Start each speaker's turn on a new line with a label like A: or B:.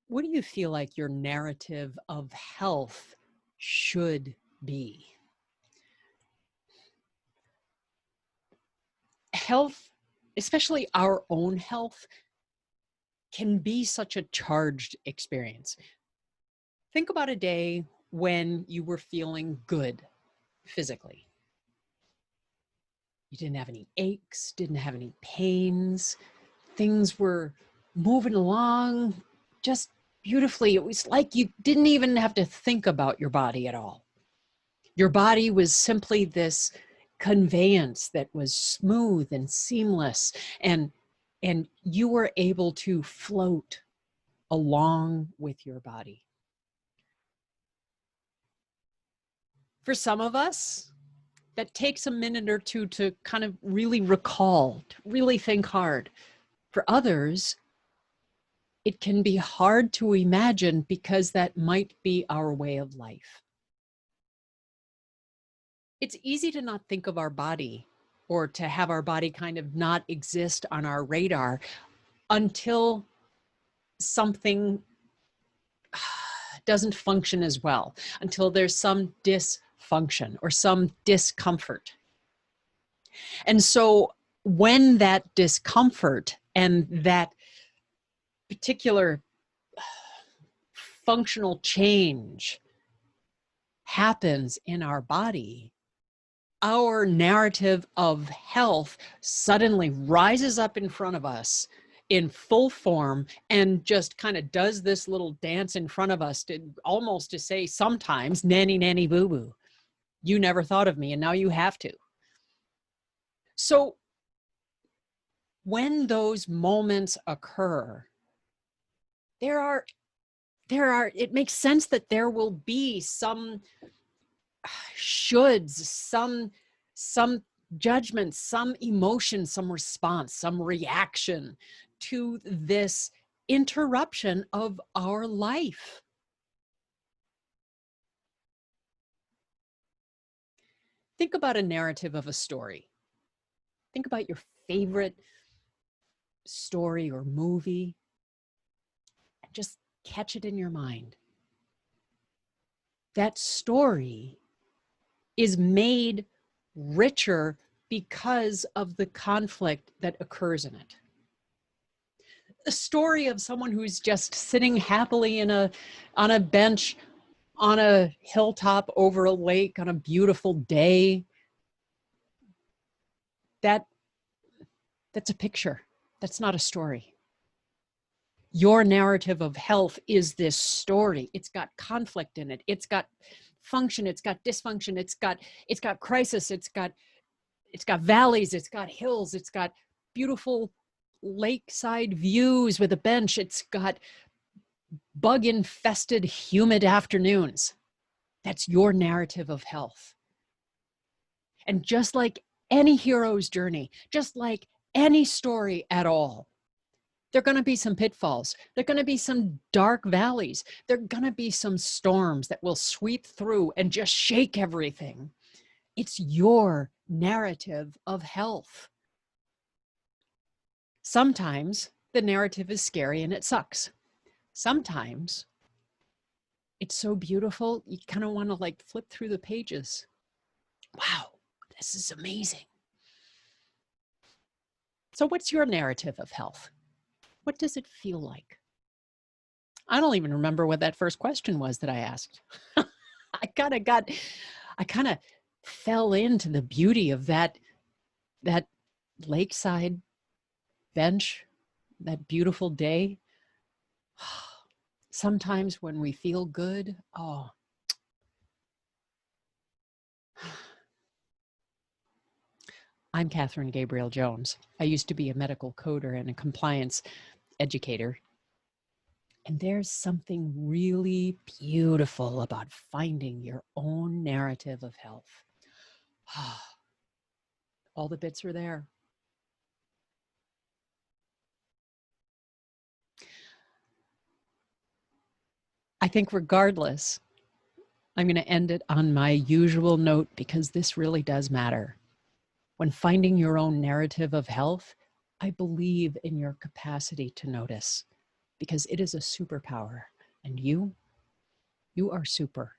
A: What do you feel like your narrative of health should be? Health, especially our own health, can be such a charged experience. Think about a day when you were feeling good physically. You didn't have any aches, didn't have any pains. Things were moving along just beautifully. It was like you didn't even have to think about your body at all. Your body was simply this conveyance that was smooth and seamless, and you were able to float along with your body. For some of us, that takes a minute or two to kind of really recall, to really think hard. For others, it can be hard to imagine because that might be our way of life. It's easy to not think of our body or to have our body kind of not exist on our radar until something doesn't function as well, until there's some dysfunction or some discomfort. And so when that discomfort and that particular functional change happens in our body, our narrative of health suddenly rises up in front of us in full form and just kind of does this little dance in front of us, to almost to say sometimes, nanny, nanny, boo boo. You never thought of me, and now you have to. So when those moments occur, it makes sense that there will be some shoulds, some judgment, some emotion, some response, some reaction to this interruption of our life. Think about a narrative of a story. Think about your favorite story or movie, and just catch it in your mind. That story is made richer because of the conflict that occurs in it. A story of someone who's just sitting happily on a bench on a hilltop over a lake on a beautiful day, that's a picture. That's not a story. Your narrative of health is this story. It's got conflict in it. It's got function. It's got dysfunction. It's got crisis. It's got valleys. It's got hills. It's got beautiful lakeside views with a bench. It's got bug-infested, humid afternoons. That's your narrative of health. And just like any hero's journey, just like any story at all, there are going to be some pitfalls. There are going to be some dark valleys. There are going to be some storms that will sweep through and just shake everything. It's your narrative of health. Sometimes the narrative is scary and it sucks. Sometimes it's so beautiful, you kind of want to like flip through the pages. Wow, this is amazing. So what's your narrative of health? What does it feel like? I don't even remember what that first question was that I asked. I kind of fell into the beauty of that lakeside bench, that beautiful day. Sometimes when we feel good, oh. I'm Catherine Gabriel-Jones. I used to be a medical coder and a compliance educator. And there's something really beautiful about finding your own narrative of health. All the bits are there. I think regardless, I'm going to end it on my usual note because this really does matter. When finding your own narrative of health, I believe in your capacity to notice. because it is a superpower. And you are super.